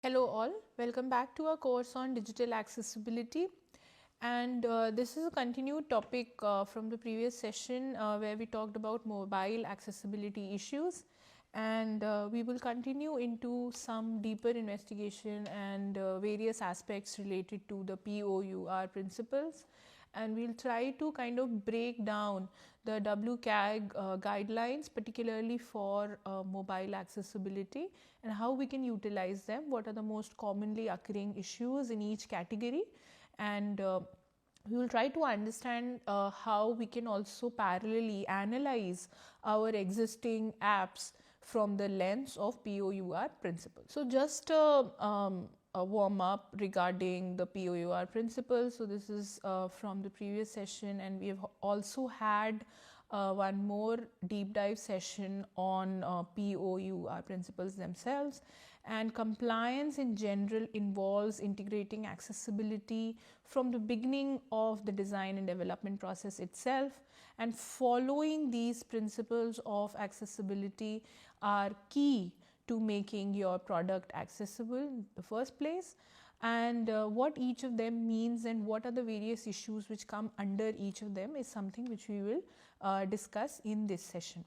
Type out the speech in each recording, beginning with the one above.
Hello all, welcome back to our course on digital accessibility, and this is a continued topic from the previous session where we talked about mobile accessibility issues, and we will continue into some deeper investigation and various aspects related to the POUR principles, and we'll try to kind of break down the WCAG guidelines, particularly for mobile accessibility, and how we can utilize them, what are the most commonly occurring issues in each category, and we will try to understand how we can also parallelly analyze our existing apps from the lens of POUR principles. So just a warm up regarding the POUR principles. So this is from the previous session, and we have also had one more deep dive session on POUR principles themselves. And compliance in general involves integrating accessibility from the beginning of the design and development process itself, and following these principles of accessibility are key to making your product accessible in the first place, and what each of them means and what are the various issues which come under each of them is something which we will discuss in this session.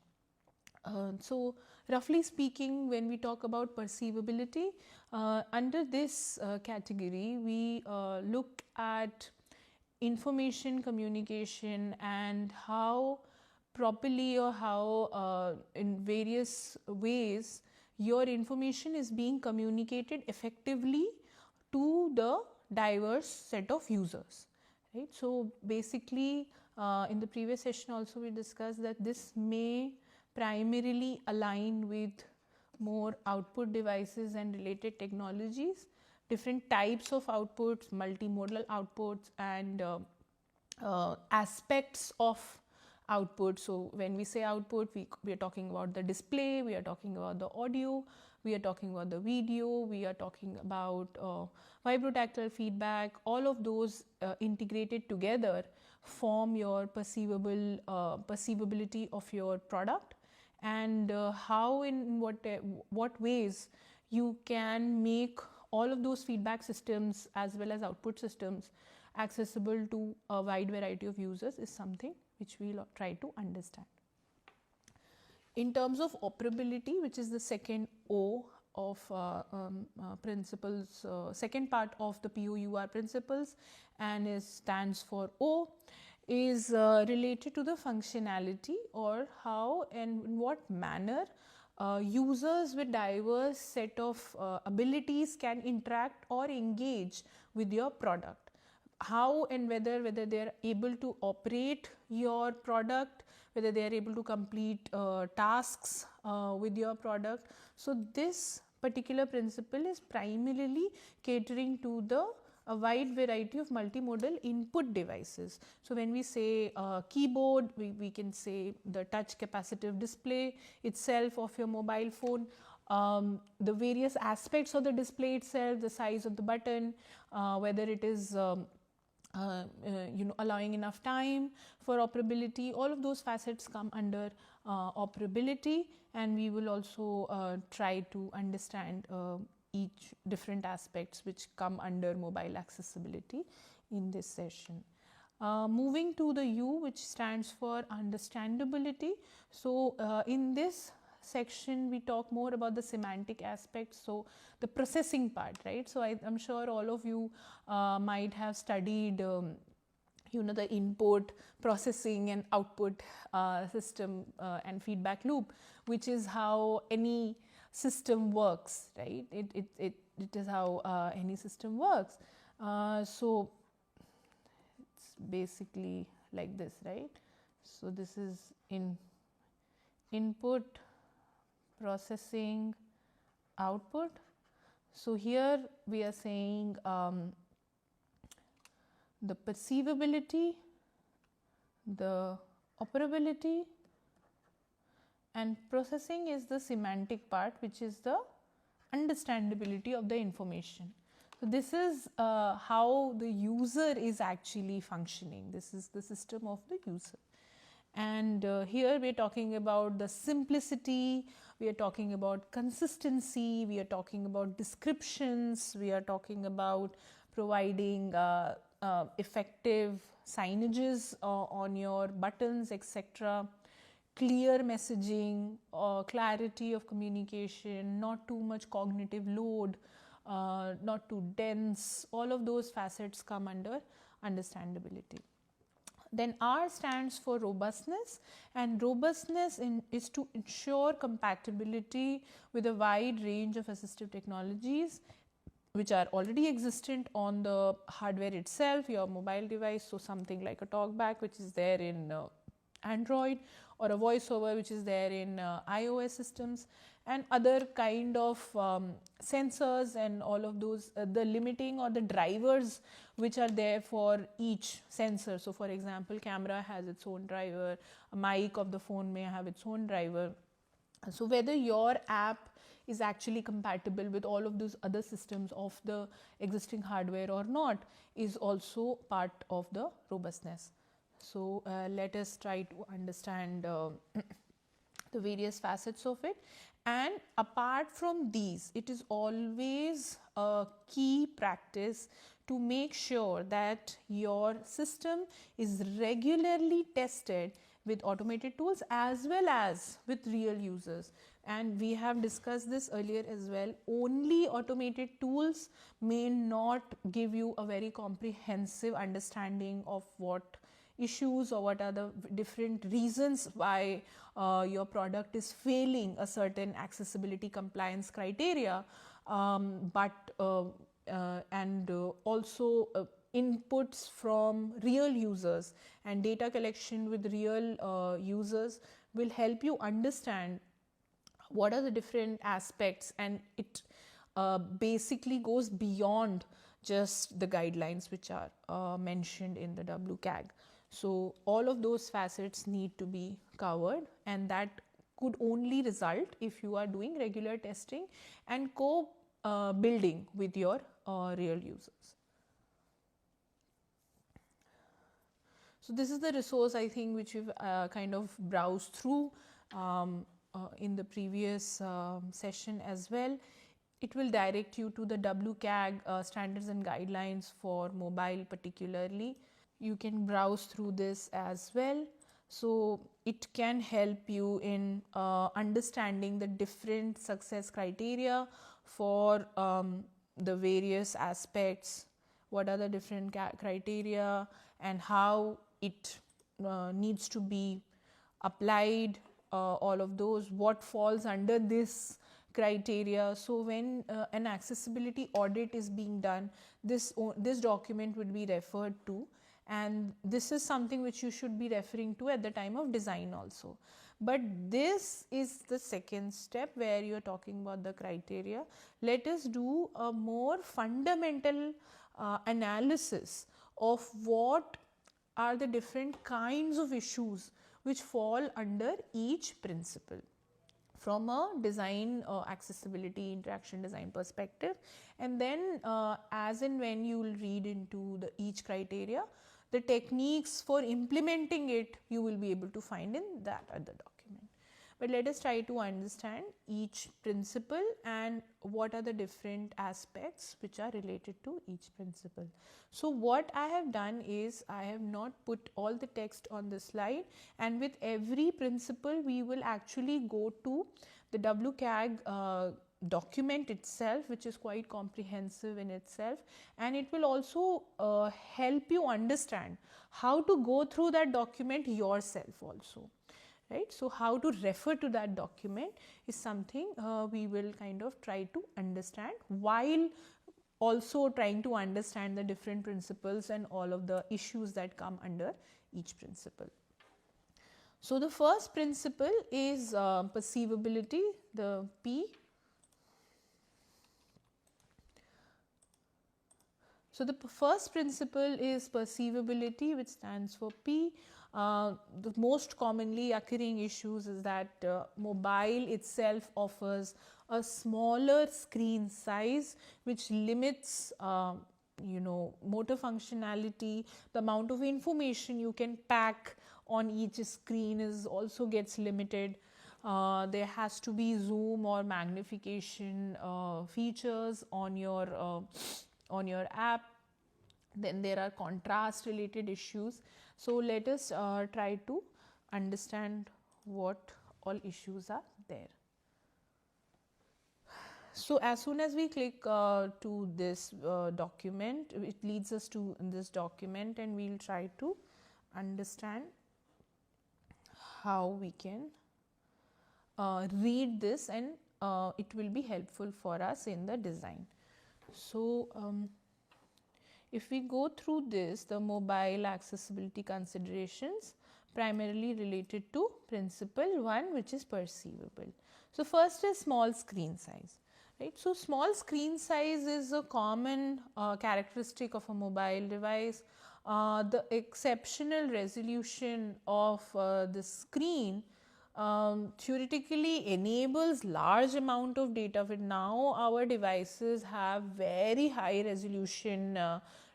So roughly speaking, when we talk about perceivability, under this category we look at information communication and how properly or how in various ways your information is being communicated effectively to the diverse set of users, right? So basically in the previous session also we discussed that this may primarily align with more output devices and related technologies, different types of outputs, multimodal outputs, and aspects of output. So when we say output, we are talking about the display, we are talking about the audio, we are talking about the video, we are talking about vibrotactile feedback. All of those integrated together form your perceivability of your product, and how in what ways you can make all of those feedback systems as well as output systems accessible to a wide variety of users is something which we'll try to understand. In terms of operability, which is the second O of principles, second part of the POUR principles, and stands for O, is related to the functionality, or how and in what manner users with diverse set of abilities can interact or engage with your product. How and whether they are able to operate your product, whether they are able to complete tasks with your product. So this particular principle is primarily catering to a wide variety of multimodal input devices. So when we say keyboard, we can say the touch capacitive display itself of your mobile phone, the various aspects of the display itself, the size of the button, whether it is allowing enough time for operability. All of those facets come under operability, and we will also try to understand each different aspects which come under mobile accessibility in this session. Moving to the U, which stands for understandability. So in this section we talk more about the semantic aspects, so the processing part, right? So I'm sure all of you might have studied the input processing and output system and feedback loop, which is how any system works, right? It is how any system works. So it's basically like this, right? So this is input, processing, output. So here we are saying the perceivability, the operability, and processing is the semantic part, which is the understandability of the information. So this is how the user is actually functioning. This is the system of the user. And here we are talking about the simplicity, we are talking about consistency, we are talking about descriptions, we are talking about providing effective signages on your buttons, etc. Clear messaging, clarity of communication, not too much cognitive load, not too dense. All of those facets come under understandability. Then R stands for robustness, and robustness is to ensure compatibility with a wide range of assistive technologies which are already existent on the hardware itself, your mobile device. So something like a talkback which is there in Android, or a voiceover which is there in iOS systems, and other kind of sensors and all of those, the limiting or the drivers which are there for each sensor. So for example, camera has its own driver, a mic of the phone may have its own driver. So whether your app is actually compatible with all of those other systems of the existing hardware or not is also part of the robustness. So let us try to understand the various facets of it. And apart from these, it is always a key practice to make sure that your system is regularly tested with automated tools as well as with real users. And we have discussed this earlier as well. Only automated tools may not give you a very comprehensive understanding of what issues or what are the different reasons why your product is failing a certain accessibility compliance criteria, but also inputs from real users and data collection with real users will help you understand what are the different aspects, and it basically goes beyond just the guidelines which are mentioned in the WCAG. So all of those facets need to be covered, and that could only result if you are doing regular testing and co-building with your real users. So this is the resource, I think, which we've kind of browsed through in the previous session as well. It will direct you to the WCAG standards and guidelines for mobile particularly. You can browse through this as well. So it can help you in understanding the different success criteria for the various aspects, what are the different criteria and how it needs to be applied, all of those, what falls under this criteria. So when an accessibility audit is being done, this document would be referred to, and this is something which you should be referring to at the time of design also. But this is the second step where you are talking about the criteria. Let us do a more fundamental analysis of what are the different kinds of issues which fall under each principle from a design accessibility interaction design perspective. And then as and when you will read into each criteria, the techniques for implementing it you will be able to find in that other document. But let us try to understand each principle and what are the different aspects which are related to each principle. So what I have done is I have not put all the text on the slide, and with every principle we will actually go to the WCAG document itself, which is quite comprehensive in itself, and it will also help you understand how to go through that document yourself also, right? So how to refer to that document is something we will kind of try to understand, while also trying to understand the different principles and all of the issues that come under each principle. So the first principle is perceivability, the P. So the first principle is perceivability, which stands for P. The most commonly occurring issues is that mobile itself offers a smaller screen size, which limits motor functionality, the amount of information you can pack on each screen is also gets limited. There has to be zoom or magnification features on your app. Then there are contrast related issues. So let us try to understand what all issues are there. So as soon as we click to this document, it leads us to this document, and we'll try to understand how we can read this, and it will be helpful for us in the design. So if we go through this, the mobile accessibility considerations primarily related to principle 1, which is perceivable. So first is small screen size, right? So small screen size is a common characteristic of a mobile device. The exceptional resolution of the screen theoretically enables large amount of data. But now our devices have very high resolution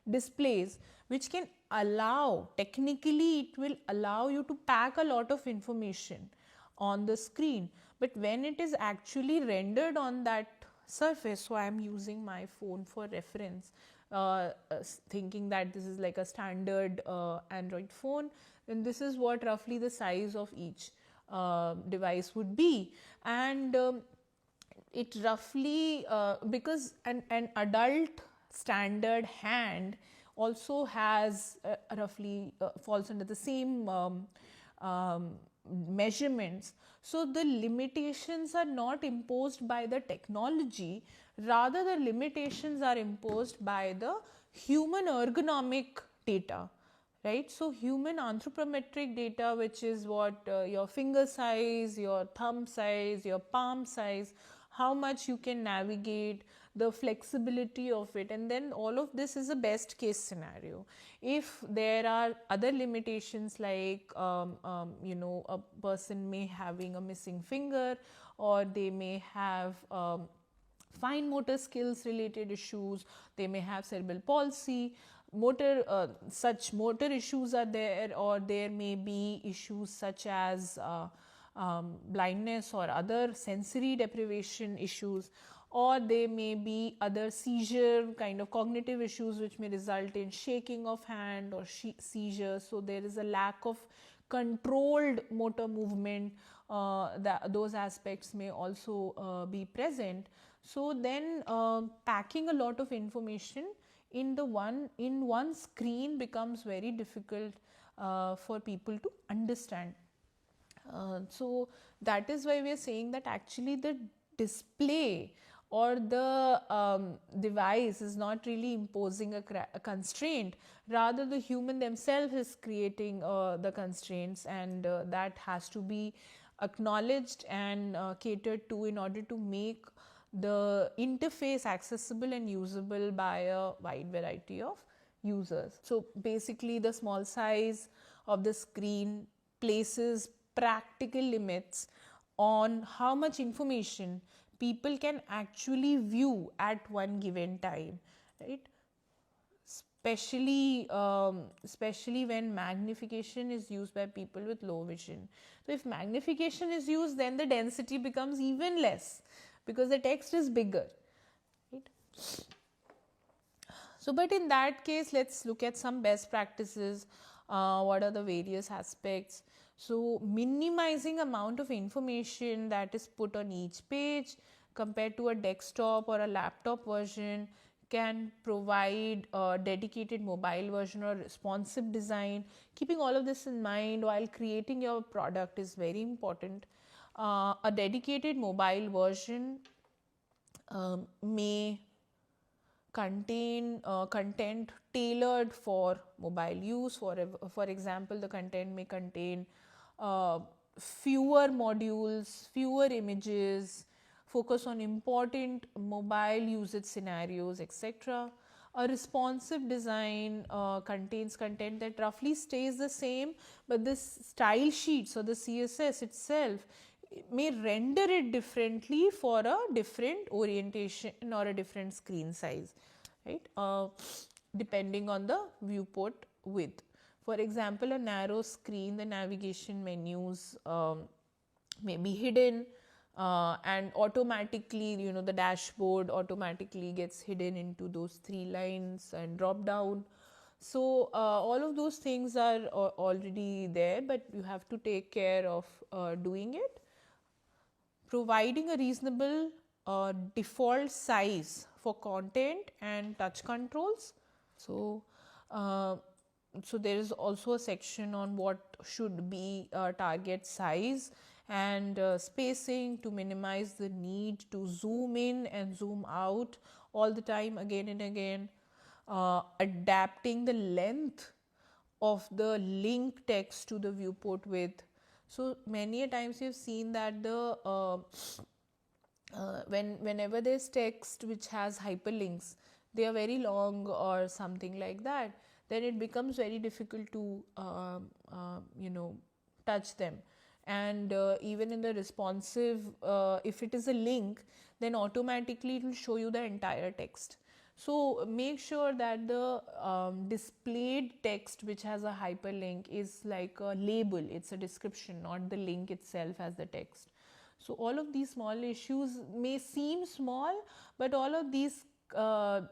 displays, which can allow, technically it will allow you to pack a lot of information on the screen. But when it is actually rendered on that surface, so I am using my phone for reference, thinking that this is like a standard Android phone, then this is what roughly the size of each device would be. And it roughly, because an adult standard hand also has roughly falls under the same measurements. So the limitations are not imposed by the technology, rather the limitations are imposed by the human ergonomic data, right? So human anthropometric data, which is what your finger size, your thumb size, your palm size, how much you can navigate, the flexibility of it, and then all of this is a best case scenario. If there are other limitations like a person may having a missing finger, or they may have fine motor skills related issues, they may have cerebral palsy, such motor issues are there, or there may be issues such as blindness or other sensory deprivation issues, or there may be other seizure kind of cognitive issues which may result in shaking of hand or seizures. So there is a lack of controlled motor movement, those aspects may also be present. So then packing a lot of information in one screen becomes very difficult for people to understand. So that is why we are saying that actually the display or the device is not really imposing a constraint, rather the human themselves is creating the constraints, and that has to be acknowledged and catered to in order to make the interface accessible and usable by a wide variety of users. So basically the small size of the screen places practical limits on how much information people can actually view at one given time, right? Especially when magnification is used by people with low vision. So if magnification is used, then the density becomes even less because the text is bigger, right? So but in that case, let's look at some best practices. What are the various aspects? So minimizing amount of information that is put on each page compared to a desktop or a laptop version can provide a dedicated mobile version or responsive design. Keeping all of this in mind while creating your product is very important. A dedicated mobile version may contain content tailored for mobile use. For example, the content may contain fewer modules, fewer images, focus on important mobile usage scenarios, etc. A responsive design contains content that roughly stays the same, but this style sheet, so the CSS itself, may render it differently for a different orientation or a different screen size, right? depending on the viewport width. For example, a narrow screen, the navigation menus may be hidden, and automatically, the dashboard automatically gets hidden into those 3 lines and drop down. So all of those things are already there, but you have to take care of doing it. Providing a reasonable default size for content and touch controls. So there is also a section on what should be target size and spacing to minimize the need to zoom in and zoom out all the time, again and again. Adapting the length of the link text to the viewport width. So many a times you've seen that the whenever there's text which has hyperlinks, they are very long or something like that, then it becomes very difficult to touch them. And even in the responsive, if it is a link, then automatically it will show you the entire text. So make sure that the displayed text which has a hyperlink is like a label, it's a description, not the link itself as the text. So all of these small issues may seem small, but all of these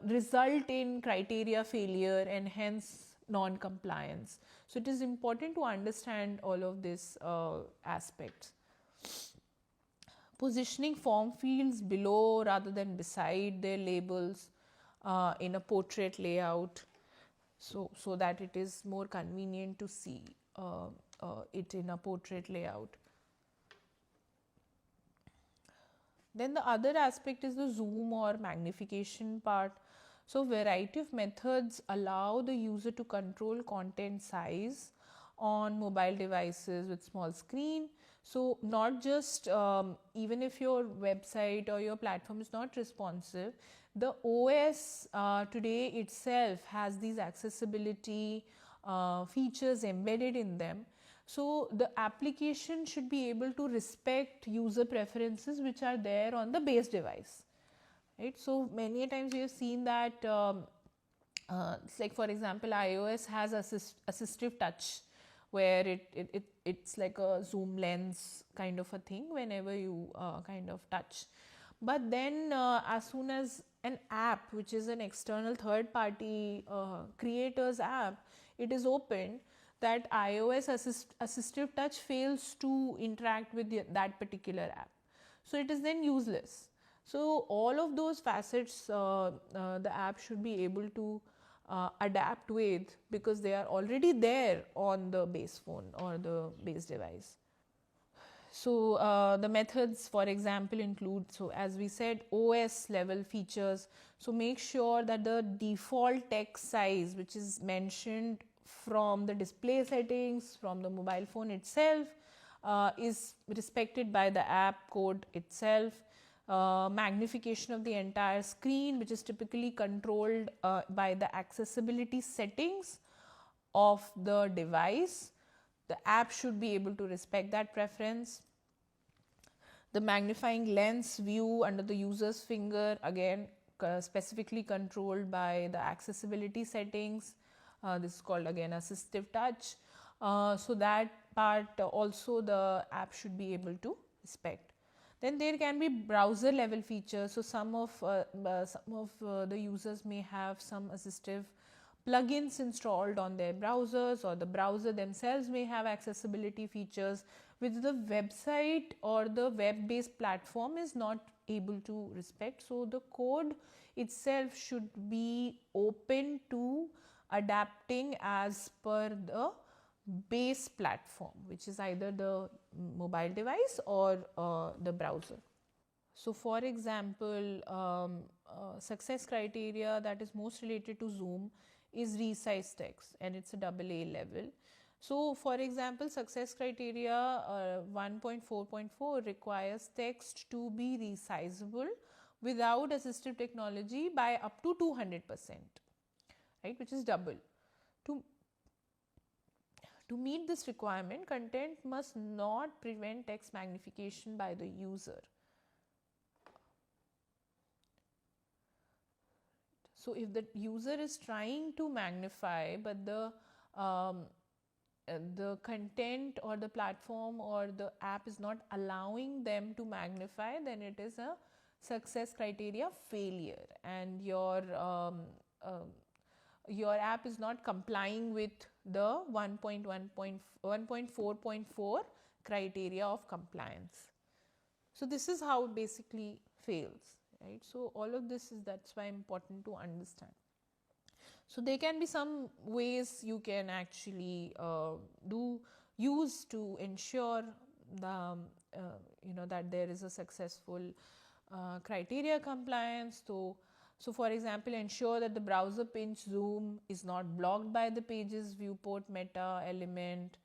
result in criteria failure and hence non-compliance. So it is important to understand all of these aspects. Positioning form fields below rather than beside their labels in a portrait layout, so that it is more convenient to see it in a portrait layout. Then the other aspect is the zoom or magnification part. So variety of methods allow the user to control content size on mobile devices with small screen. So not just even if your website or your platform is not responsive, the OS today itself has these accessibility features embedded in them. So the application should be able to respect user preferences which are there on the base device, right? So many times we have seen that it's like, for example, iOS has assistive touch, where it's like a zoom lens kind of a thing whenever you kind of touch. But then as soon as an app, which is an external third party creators app, it is opened, that iOS assistive touch fails to interact with that particular app. So it is then useless. So all of those facets the app should be able to adapt with, because they are already there on the base phone or the base device. So the methods, for example, include, so as we said, OS level features. So make sure that the default text size, which is mentioned from the display settings from the mobile phone itself, is respected by the app code itself. Magnification of the entire screen, which is typically controlled by the accessibility settings of the device. The app should be able to respect that preference. The magnifying lens view under the user's finger, again specifically controlled by the accessibility settings. This is called again assistive touch. So that part also the app should be able to respect. Then there can be browser level features. So some of the users may have some assistive plugins installed on their browsers, or the browser themselves may have accessibility features which the website or the web-based platform is not able to respect. So the code itself should be open to adapting as per the base platform, which is either the mobile device or the browser. So for example, success criteria that is most related to zoom is resize text, and it's a AA level. So for example, success criteria 1.4.4 requires text to be resizable without assistive technology by up to 200%, right, which is double. To meet this requirement, content must not prevent text magnification by the user. So if the user is trying to magnify, but the content or the platform or the app is not allowing them to magnify, then it is a success criteria failure, and your app is not complying with the 1.4.4 criteria of compliance. So this is how it basically fails, right? So all of this is, that's why important to understand. So there can be some ways you can actually use to ensure the that there is a successful criteria compliance. So for example, ensure that the browser pinch zoom is not blocked by the page's viewport meta element.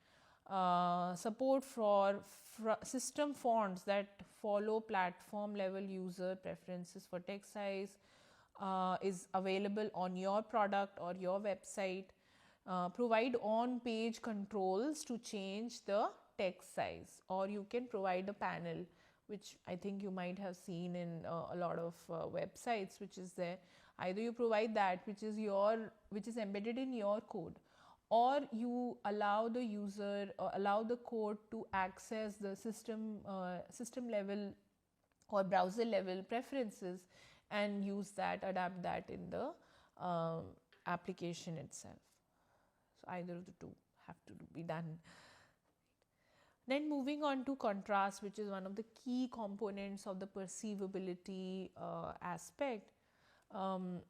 Support for system fonts that follow platform level user preferences for text size is available on your product or your website. Provide on-page controls to change the text size, or you can provide a panel, which I think you might have seen in a lot of websites, which is there. Either you provide that, which is embedded in your code, or you allow the user allow the code to access the system level or browser level preferences and use that, adapt that in the application itself. So either of the two have to be done. Then moving on to contrast, which is one of the key components of the perceivability aspect. Mobile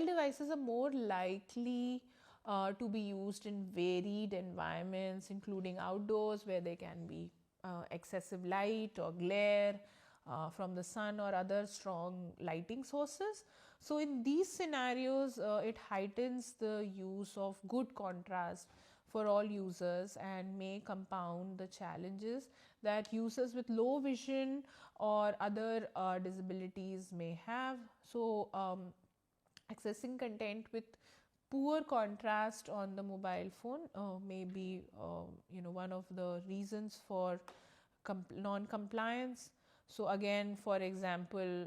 devices are more likely to be used in varied environments, including outdoors, where there can be excessive light or glare from the sun or other strong lighting sources. So in these scenarios, it heightens the use of good contrast for all users and may compound the challenges that users with low vision or other disabilities may have. So accessing content with poor contrast on the mobile phone may be one of the reasons for non-compliance. So again, for example,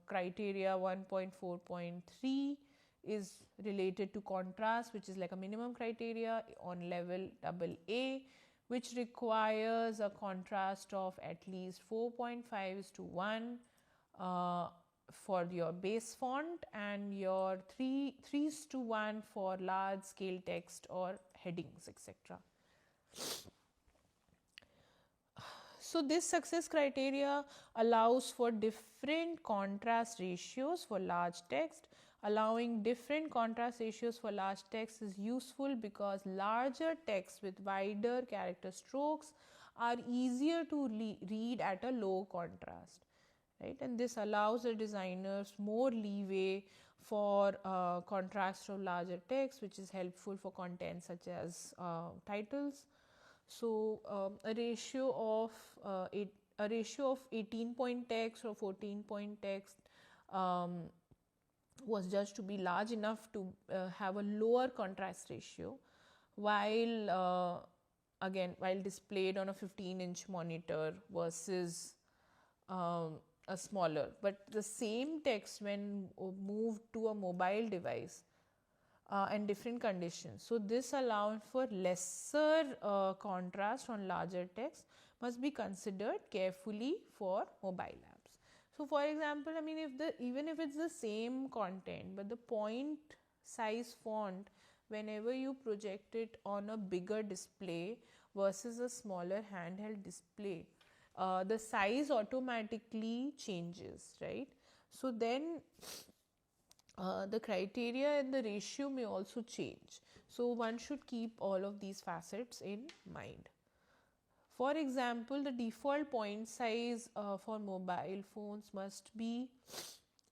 criteria 1.4.3 is related to contrast, which is like a minimum criteria on level AA, which requires a contrast of at least 4.5:1 for your base font and your 3:1 for large scale text or headings, etc. So this success criteria allows for different contrast ratios for large text. Allowing different contrast ratios for large text is useful because larger text with wider character strokes are easier to read at a low contrast, right? And this allows the designers more leeway for contrast of larger text, which is helpful for content such as titles. So a ratio of 18-point text or 14-point text was judged to be large enough to have a lower contrast ratio, while displayed on a 15-inch monitor versus a smaller. But the same text when moved to a mobile device and different conditions. So this allows for lesser contrast on larger text must be considered carefully for mobile apps. So for example, I mean, even if it's the same content, but the point size font, whenever you project it on a bigger display versus a smaller handheld display, the size automatically changes, right? So then the criteria and the ratio may also change. So one should keep all of these facets in mind. For example, the default point size for mobile phones must be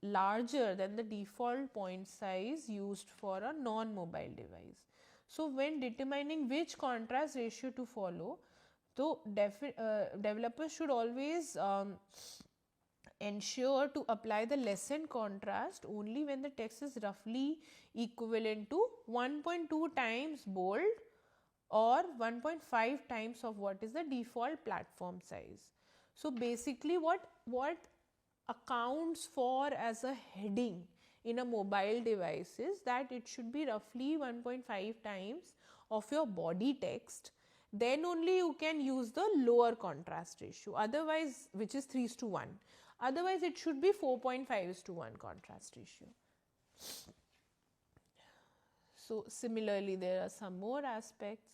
larger than the default point size used for a non-mobile device. So when determining which contrast ratio to follow, so developers should always ensure to apply the lessened contrast only when the text is roughly equivalent to 1.2 times bold or 1.5 times of what is the default platform size. So basically what accounts for as a heading in a mobile device is that it should be roughly 1.5 times of your body text. Then only you can use the lower contrast ratio, otherwise, which is 3:1. Otherwise, it should be 4.5:1 contrast ratio. So, similarly, there are some more aspects.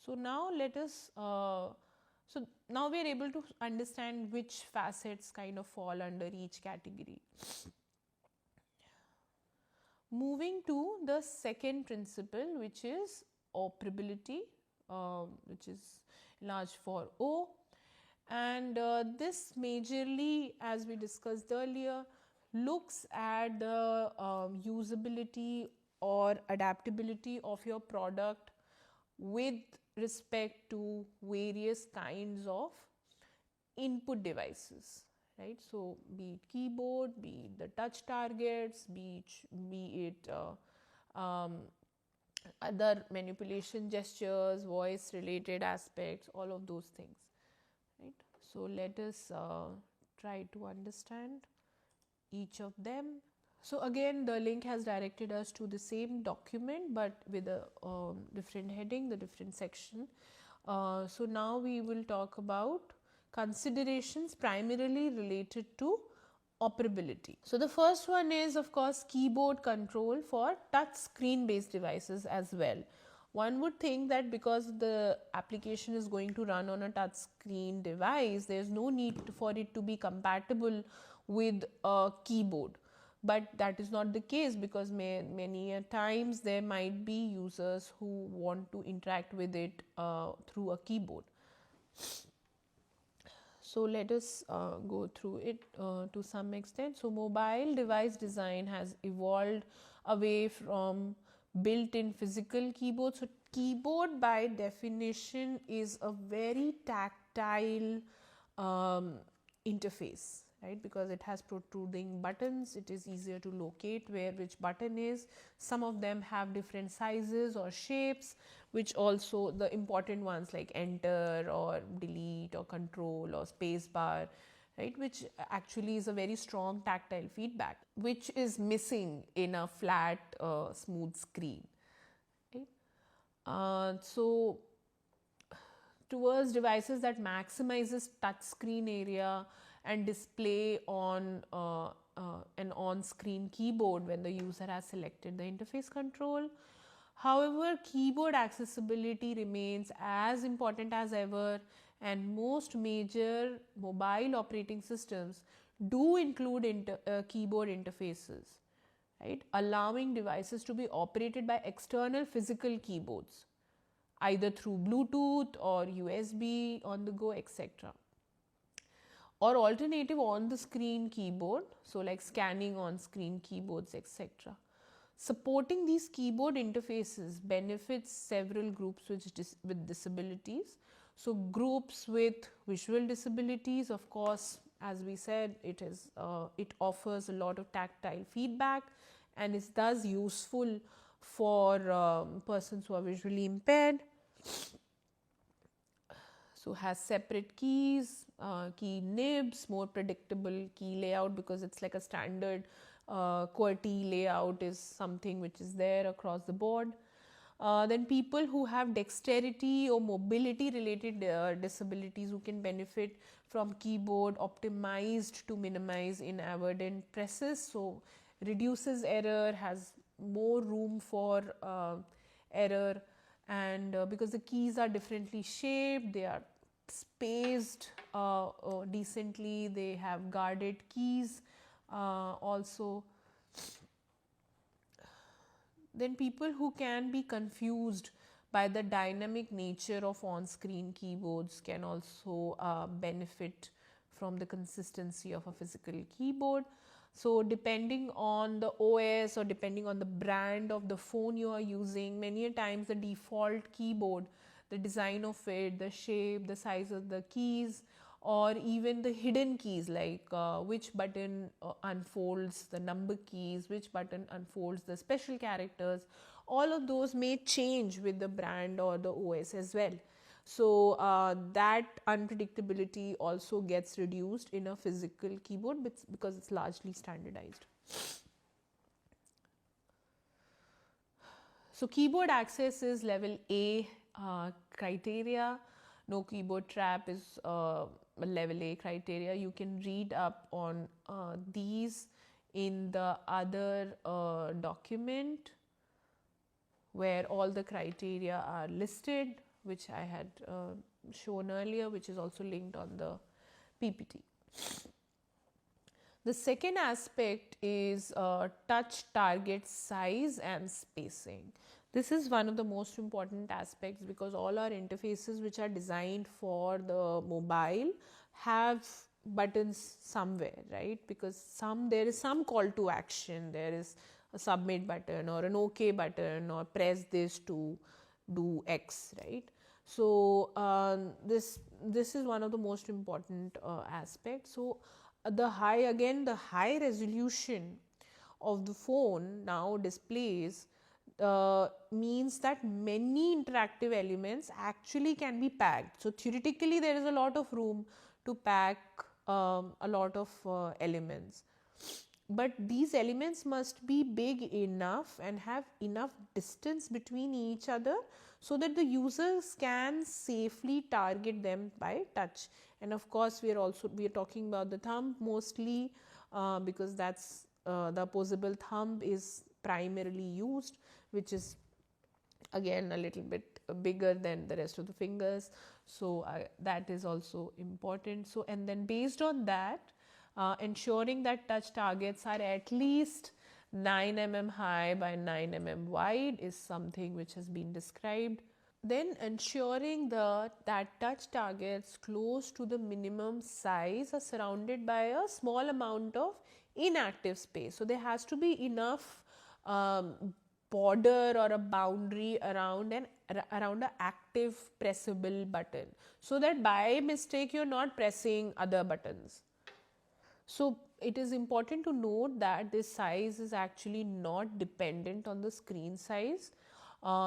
So, now let us, so now we are able to understand which facets kind of fall under each category. Moving to the second principle, which is operability, which is large for O, and this majorly, as we discussed earlier, looks at the usability or adaptability of your product with respect to various kinds of input devices, right? So, be it keyboard, be it the touch targets, be it other manipulation gestures, voice related aspects, all of those things, right? So, let us try to understand each of them. So, again, the link has directed us to the same document, but with a different heading, the different section. So, now we will talk about considerations primarily related to operability. So, the first one is, of course, keyboard control for touch screen based devices as well. One would think that because the application is going to run on a touch screen device, there is no need for it to be compatible with a keyboard. But that is not the case, because many times there might be users who want to interact with it through a keyboard. So, let us go through it to some extent. So, mobile device design has evolved away from built-in physical keyboard. So, keyboard by definition is a very tactile interface, right? Because it has protruding buttons, it is easier to locate where which button is. Some of them have different sizes or shapes, which also the important ones like enter or delete or control or space bar, right, which actually is a very strong tactile feedback, which is missing in a flat smooth screen, right? So towards devices that maximizes touch screen area and display on an on-screen keyboard when the user has selected the interface control. However, keyboard accessibility remains as important as ever, and most major mobile operating systems do include keyboard interfaces, right, allowing devices to be operated by external physical keyboards, either through Bluetooth or USB on the go, etc. Or alternative on the screen keyboard, so like scanning on screen keyboards, etc. Supporting these keyboard interfaces benefits several groups with disabilities. So, groups with visual disabilities, of course, as we said, it offers a lot of tactile feedback and is thus useful for persons who are visually impaired. So, has separate keys, key nibs, more predictable key layout, because it's like a standard QWERTY layout is something which is there across the board. Then people who have dexterity or mobility related disabilities who can benefit from keyboard optimized to minimize inadvertent presses. So, reduces error, has more room for error, and because the keys are differently shaped, they are spaced decently, they have guarded keys also. Then people who can be confused by the dynamic nature of on-screen keyboards can also benefit from the consistency of a physical keyboard. So, depending on the OS or depending on the brand of the phone you are using, many a times the default keyboard, the design of it, the shape, the size of the keys, or even the hidden keys like which button unfolds the number keys, which button unfolds the special characters, all of those may change with the brand or the OS as well. So that unpredictability also gets reduced in a physical keyboard because it's largely standardized. So keyboard access is level A criteria. No keyboard trap is level A criteria. You can read up on these in the other document where all the criteria are listed, which I had shown earlier, which is also linked on the PPT. The second aspect is touch target size and spacing. This is one of the most important aspects because all our interfaces which are designed for the mobile have buttons somewhere, right? Because there is some call to action, there is a submit button or an OK button or press this to do X, right? So this is one of the most important aspects. So the high resolution of the phone now displays means that many interactive elements actually can be packed. So theoretically there is a lot of room to pack a lot of elements, but these elements must be big enough and have enough distance between each other so that the users can safely target them by touch. And of course we are talking about the thumb mostly because that's the opposable thumb is primarily used, which is again a little bit bigger than the rest of the fingers. So that is also important. So and then based on that, ensuring that touch targets are at least 9 mm high by 9 mm wide is something which has been described. Then ensuring that touch targets close to the minimum size are surrounded by a small amount of inactive space. So there has to be enough border or a boundary around an active pressable button so that by mistake you're not pressing other buttons. So it is important to note that this size is actually not dependent on the screen size.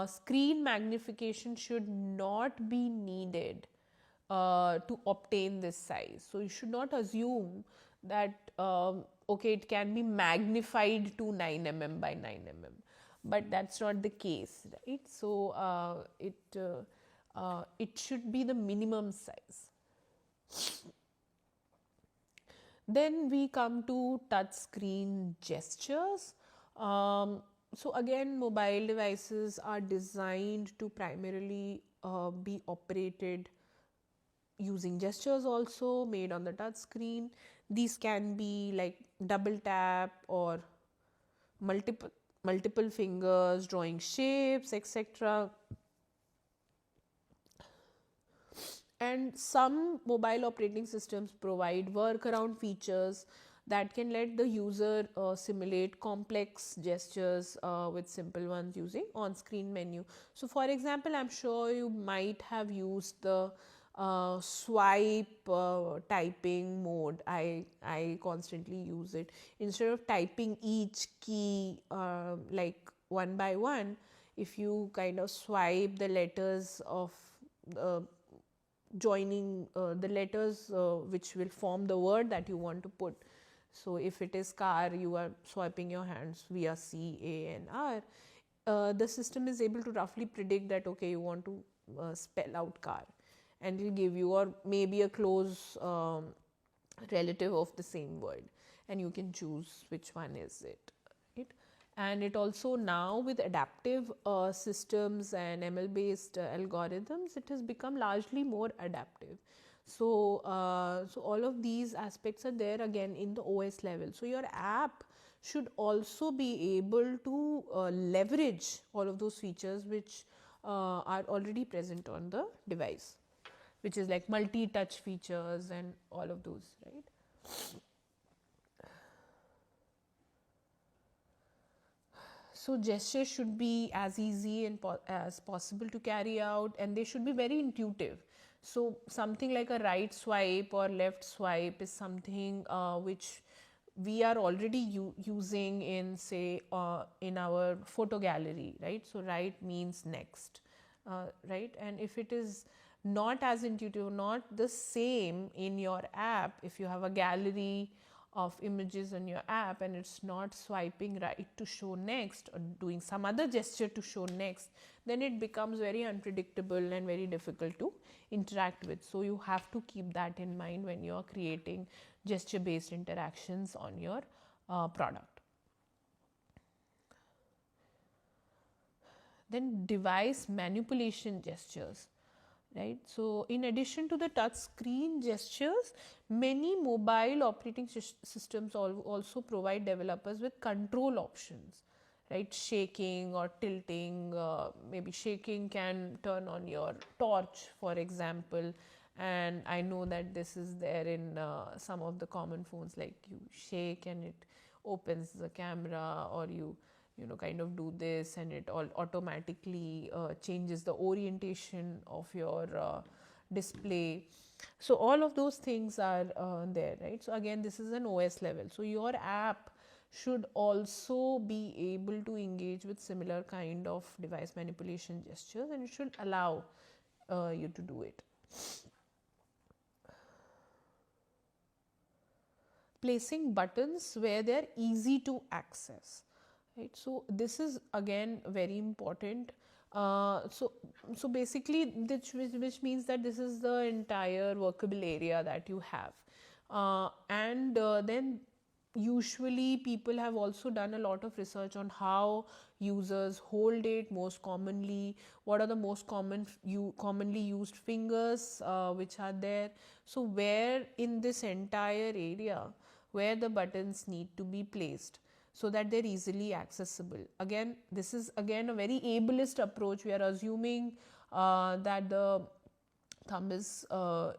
Screen magnification should not be needed to obtain this size. So you should not assume that okay, it can be magnified to 9 mm by 9 mm, but that's not the case, right? So it should be the minimum size. Then we come to touch screen gestures. So again, mobile devices are designed to primarily be operated using gestures also made on the touch screen. These can be like double tap or multiple fingers, drawing shapes, etc. And some mobile operating systems provide workaround features that can let the user simulate complex gestures with simple ones using on-screen menu. So for example, I'm sure you might have used the swipe typing mode. I constantly use it. Instead of typing each key like one by one, if you kind of swipe the letters of joining the letters which will form the word that you want to put. So if it is car, you are swiping your hands via C, A and R. The system is able to roughly predict that okay, you want to spell out car, and it will give you, or maybe a close relative of the same word, and you can choose which one is it, right? And it also now with adaptive systems and ML based algorithms, it has become largely more adaptive. So so all of these aspects are there again in the OS level. So your app should also be able to leverage all of those features which are already present on the device, which is like multi-touch features and all of those, right? So gestures should be as easy and as possible to carry out, and they should be very intuitive. So something like a right swipe or left swipe is something which we are already using in, say, in our photo gallery, right? So right means next, right? And if it is not as intuitive, not the same in your app. If you have a gallery of images on your app and it's not swiping right to show next or doing some other gesture to show next, then it becomes very unpredictable and very difficult to interact with. So you have to keep that in mind when you are creating gesture based interactions on your product. Then device manipulation gestures. Right. So in addition to the touch screen gestures, many mobile operating systems also provide developers with control options, right? Shaking or tilting, maybe shaking can turn on your torch, for example. And I know that this is there in some of the common phones, like you shake and it opens the camera, or you kind of do this and it all automatically changes the orientation of your display. So all of those things are there, right? So again, this is an OS level. So your app should also be able to engage with similar kind of device manipulation gestures, and it should allow you to do it. Placing buttons where they are easy to access. Right. So this is again very important. So basically, which means that this is the entire workable area that you have, and then usually people have also done a lot of research on how users hold it most commonly, what are the most commonly used fingers which are there. So where in this entire area where the buttons need to be placed so that they're easily accessible. Again, this is again a very ableist approach. We are assuming that the thumb is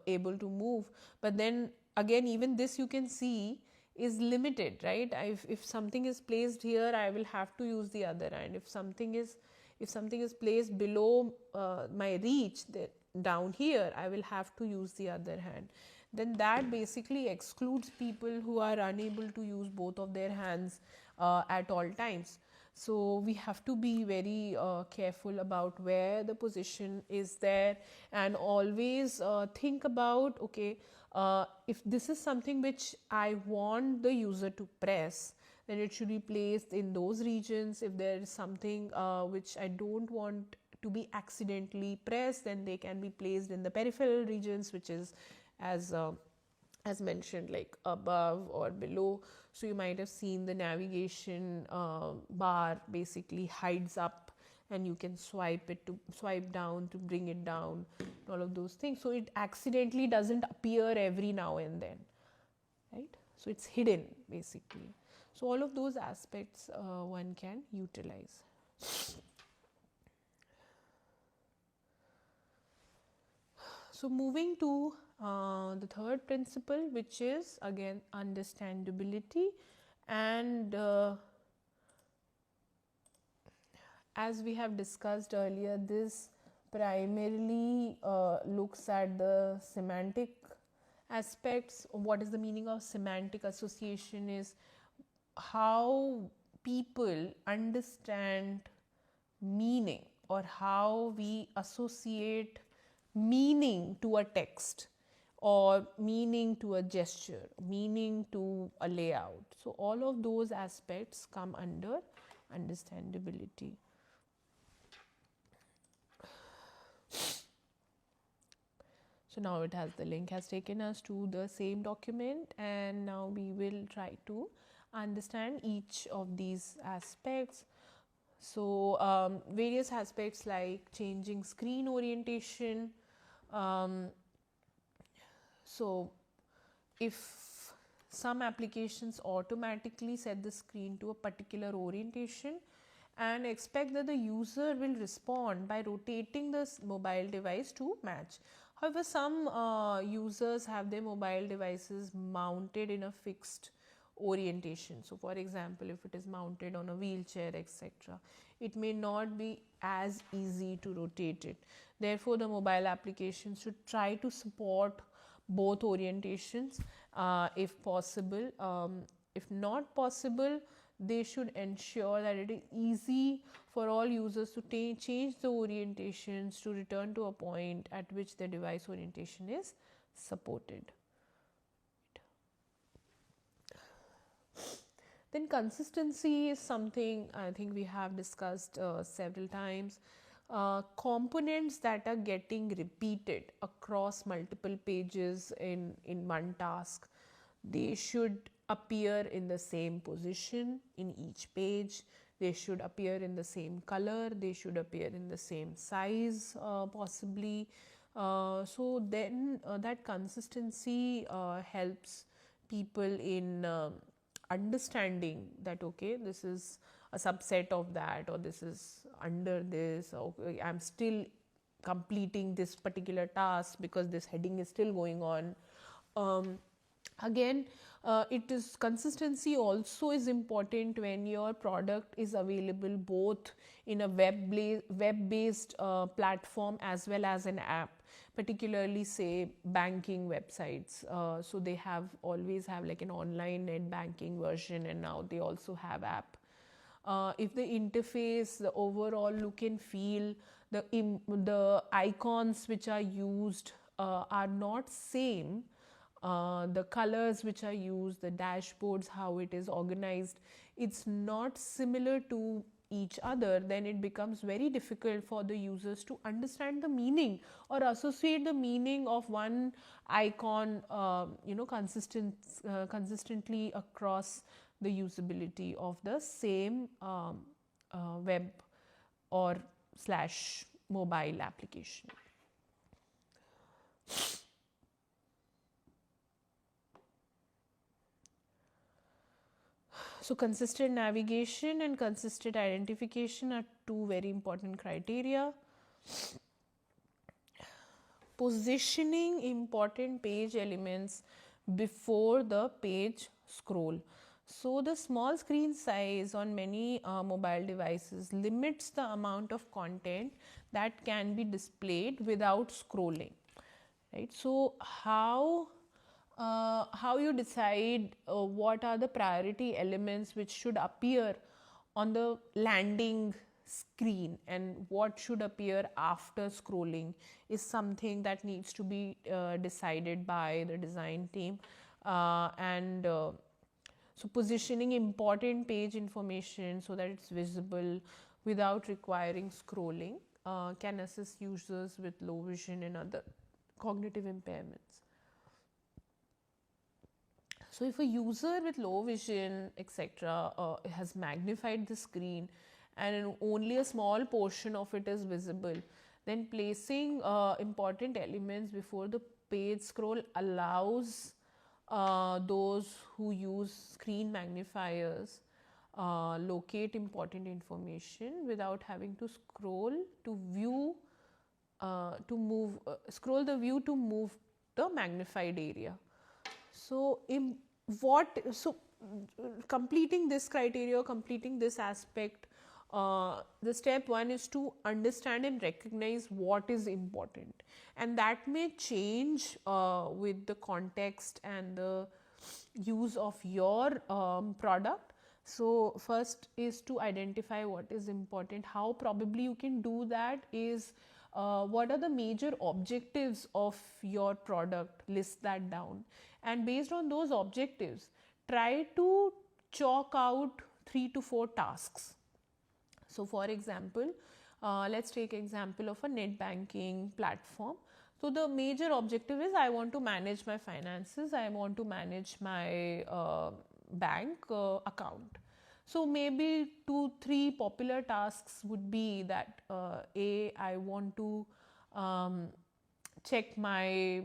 able to move, but then again, even this you can see is limited, right? If something is placed here, I will have to use the other hand. If something is placed below my reach, down here, I will have to use the other hand. Then that basically excludes people who are unable to use both of their hands at all times. So we have to be very careful about where the position is there, and always think about, okay, if this is something which I want the user to press, then it should be placed in those regions. If there is something which I don't want to be accidentally pressed, then they can be placed in the peripheral regions, which is as mentioned, like above or below. So you might have seen the navigation bar basically hides up, and you can swipe down to bring it down, all of those things. So it accidentally doesn't appear every now and then, right? So it's hidden basically. So all of those aspects one can utilize. So moving to the third principle, which is again understandability, and as we have discussed earlier, this primarily looks at the semantic aspects. What is the meaning of semantic association is how people understand meaning, or how we associate meaning to a text, or meaning to a gesture, meaning to a layout. So all of those aspects come under understandability. So now the link has taken us to the same document, and now we will try to understand each of these aspects. So various aspects like changing screen orientation. So if some applications automatically set the screen to a particular orientation and expect that the user will respond by rotating the mobile device to match. However, some users have their mobile devices mounted in a fixed orientation. So for example, if it is mounted on a wheelchair, etc., it may not be as easy to rotate it. Therefore, the mobile application should try to support both orientations if possible. If not possible, they should ensure that it is easy for all users to change the orientations to return to a point at which the device orientation is supported. Then consistency is something I think we have discussed several times. Components that are getting repeated across multiple pages in one task, they should appear in the same position in each page. They should appear in the same color. They should appear in the same size possibly. So then that consistency helps people in understanding that, okay, this is a subset of that, or this is under this, or okay, I'm still completing this particular task because this heading is still going on. Again, it is consistency also is important when your product is available both in a web-based platform as well as an app, particularly say banking websites. So they always have like an online net banking version, and now they also have app. If the interface, the overall look and feel, the icons which are used are not same, the colors which are used, the dashboards, how it is organized, it's not similar to each other, then it becomes very difficult for the users to understand the meaning or associate the meaning of one icon consistently across the usability of the same web or / mobile application. So consistent navigation and consistent identification are two very important criteria. Positioning important page elements before the page scroll. So the small screen size on many mobile devices limits the amount of content that can be displayed without scrolling, right? So how you decide what are the priority elements which should appear on the landing screen and what should appear after scrolling is something that needs to be decided by the design team. So positioning important page information so that it's visible without requiring scrolling can assist users with low vision and other cognitive impairments. So if a user with low vision, etc., has magnified the screen and only a small portion of it is visible, then placing important elements before the page scroll allows those who use screen magnifiers locate important information without having to scroll to view scroll the view to move the magnified area. So completing this criteria, completing this aspect, the step one is to understand and recognize what is important, and that may change with the context and the use of your product. So first is to identify what is important. How probably you can do that is what are the major objectives of your product, list that down, and based on those objectives try to chalk out 3 to 4 tasks. So for example, let's take example of a net banking platform. So the major objective is I want to manage my finances, I want to manage my bank account. So maybe 2-3 popular tasks would be that I want to check my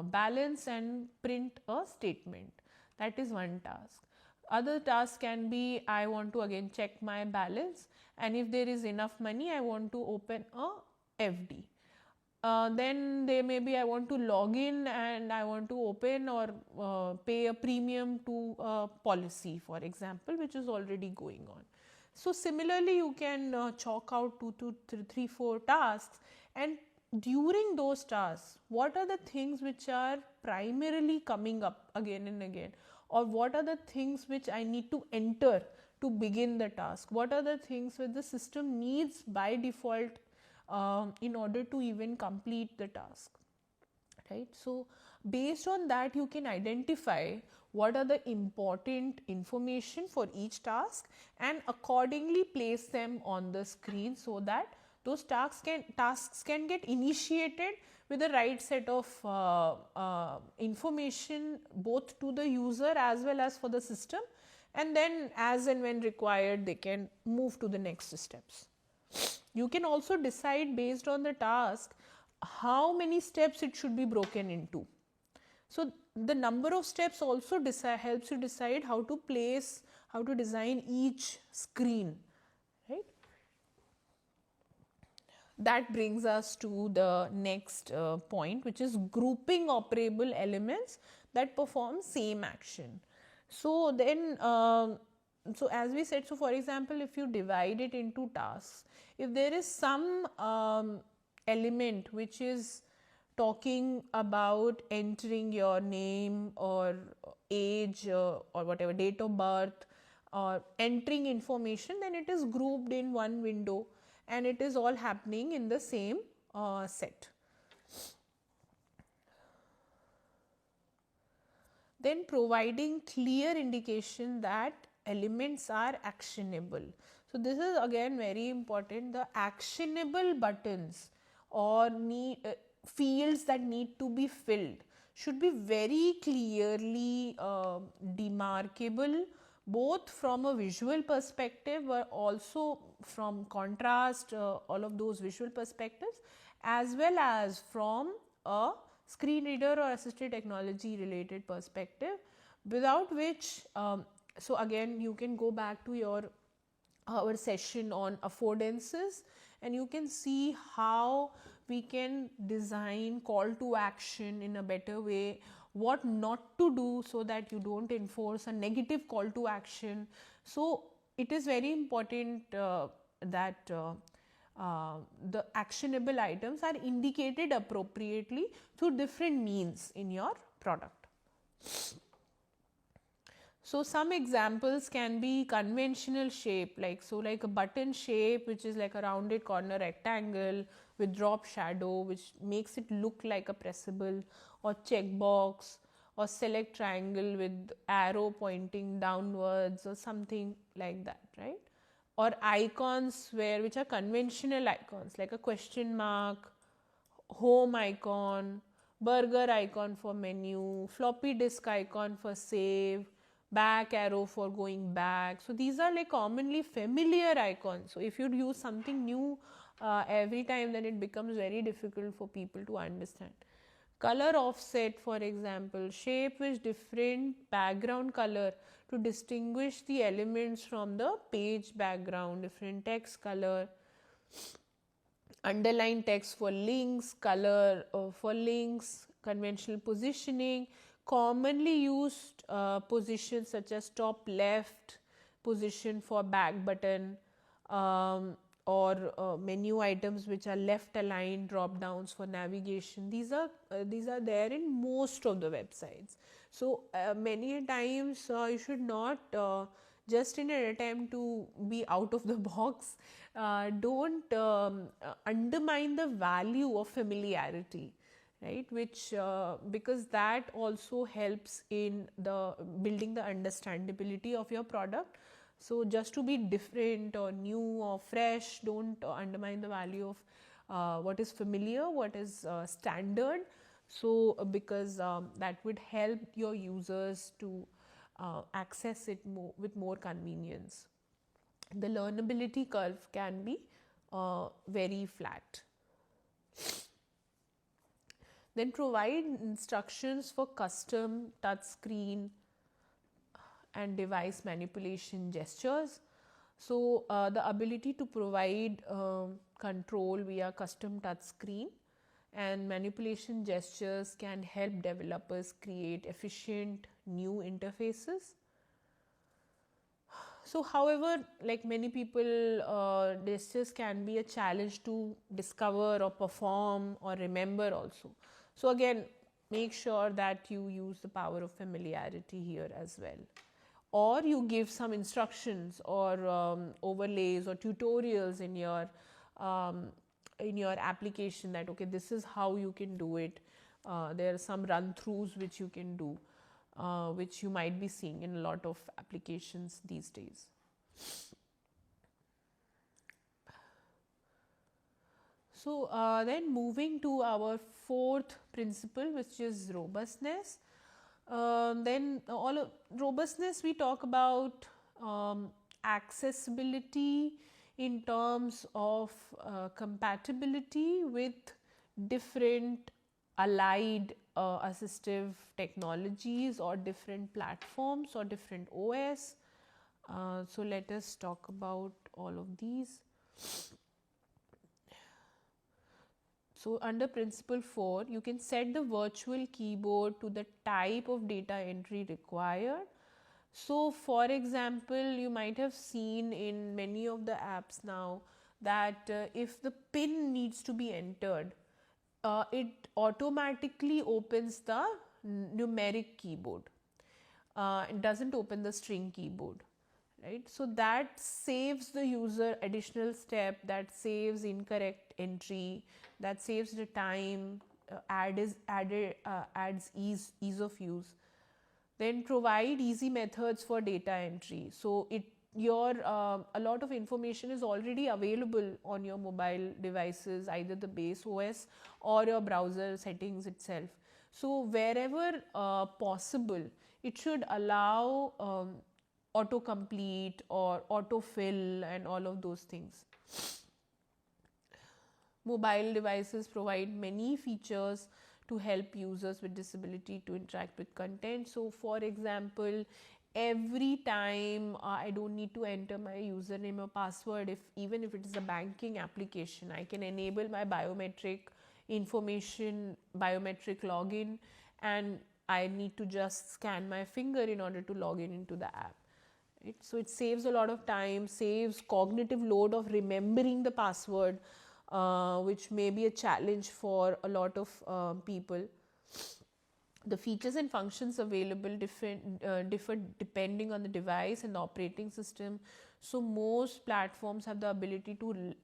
balance and print a statement. That is one task. Other tasks can be I want to again check my balance, and if there is enough money I want to open a FD. Then there may be I want to log in and I want to open or pay a premium to a policy, for example, which is already going on. So similarly you can chalk out 2 to 3, 4 tasks, and during those tasks what are the things which are primarily coming up again and again, or what are the things which I need to enter to begin the task? What are the things which the system needs by default in order to even complete the task, right? So based on that, you can identify what are the important information for each task and accordingly place them on the screen, so that those tasks can get initiated with the right set of information, both to the user as well as for the system, and then as and when required they can move to the next steps. You can also decide based on the task how many steps it should be broken into. So the number of steps also helps you decide how to design each screen, right? That brings us to the next point, which is grouping operable elements that perform same action. So then, so as we said, so for example, if you divide it into tasks, if there is some element which is talking about entering your name or age or whatever, date of birth, or entering information, then it is grouped in one window and it is all happening in the same set. Then providing clear indication that elements are actionable. So this is again very important. The actionable buttons or fields that need to be filled should be very clearly demarkable, both from a visual perspective but also from contrast, all of those visual perspectives, as well as from a screen reader or assistive technology related perspective, without which so again you can go back to our session on affordances and you can see how we can design call to action in a better way, what not to do so that you don't enforce a negative call to action. So it is very important that the actionable items are indicated appropriately through different means in your product. So some examples can be conventional shape, like a button shape, which is like a rounded corner rectangle with drop shadow, which makes it look like a pressable, or checkbox, or select triangle with arrow pointing downwards or something like that, right? Or icons which are conventional icons, like a question mark, home icon, burger icon for menu, floppy disk icon for save, back arrow for going back. So these are like commonly familiar icons. So if you use something new every time, then it becomes very difficult for people to understand. Color offset, for example, shape with different background color to distinguish the elements from the page background, different text color, underline text for links, color for links, conventional positioning, commonly used positions such as top left position for back button, or menu items which are left aligned drop downs for navigation. These are there in most of the websites. So many times you should not just in an attempt to be out of the box, don't undermine the value of familiarity, right? Which because that also helps in the building the understandability of your product. So just to be different or new or fresh, don't undermine the value of what is familiar, what is standard. So because that would help your users to access it with more convenience. The learnability curve can be very flat. Then provide instructions for custom touchscreen and device manipulation gestures. So the ability to provide control via custom touchscreen and manipulation gestures can help developers create efficient new interfaces. So however, like many people, gestures can be a challenge to discover or perform or remember also. So again, make sure that you use the power of familiarity here as well. or you give some instructions or overlays or tutorials in your application that okay, this is how you can do it. There are some run-throughs which you can do, which you might be seeing in a lot of applications these days. So then moving to our fourth principle, which is robustness. Then robustness, we talk about accessibility in terms of compatibility with different allied assistive technologies or different platforms or different OS. So let us talk about all of these. So under principle 4, you can set the virtual keyboard to the type of data entry required. So for example, you might have seen in many of the apps now that if the PIN needs to be entered, it automatically opens the numeric keyboard. It doesn't open the string keyboard. Right? So that saves the user additional step, that saves incorrect entry, that saves the time, adds ease of use. Then provide easy methods for data entry. So a lot of information is already available on your mobile devices, either the base OS or your browser settings itself. So wherever possible, it should allow autocomplete or autofill and all of those things. Mobile devices provide many features to help users with disability to interact with content. So for example, every time I don't need to enter my username or password, even if it is a banking application, I can enable my biometric information, biometric login, and I need to just scan my finger in order to log into the app. Right? So it saves a lot of time, saves cognitive load of remembering the password, which may be a challenge for a lot of people. The features and functions available differ depending on the device and the operating system. So most platforms have the ability to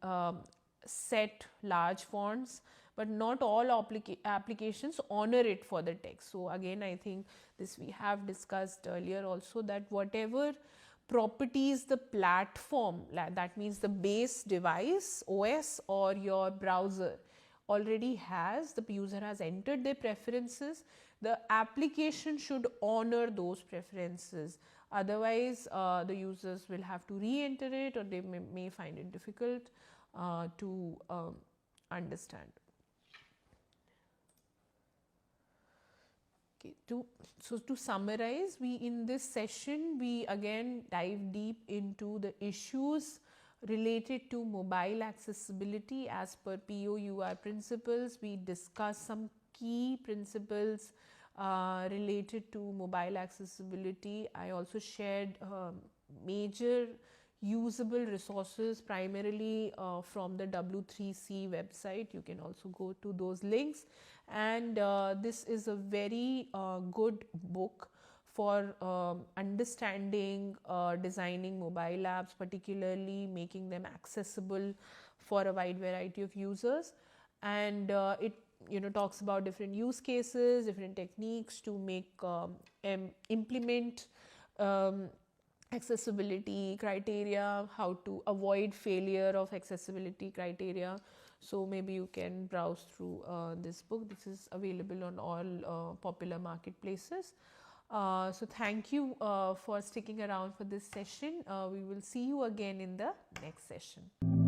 set large fonts, but not all applications honor it for the text. So again, I think this we have discussed earlier also, that whatever properties the platform, that means the base device, OS or your browser already has, the user has entered their preferences, the application should honor those preferences. Otherwise, the users will have to re-enter it, or they may find it difficult to understand. Okay, so to summarize, in this session, we again dive deep into the issues related to mobile accessibility as per POUR principles. We discuss some key principles related to mobile accessibility. I also shared major usable resources, primarily from the W3C website. You can also go to those links, and this is a very good book for understanding designing mobile apps, particularly making them accessible for a wide variety of users. And it talks about different use cases, different techniques to make implement accessibility criteria, how to avoid failure of accessibility criteria. So maybe you can browse through this book. This is available on all popular marketplaces. So thank you for sticking around for this session. We will see you again in the next session.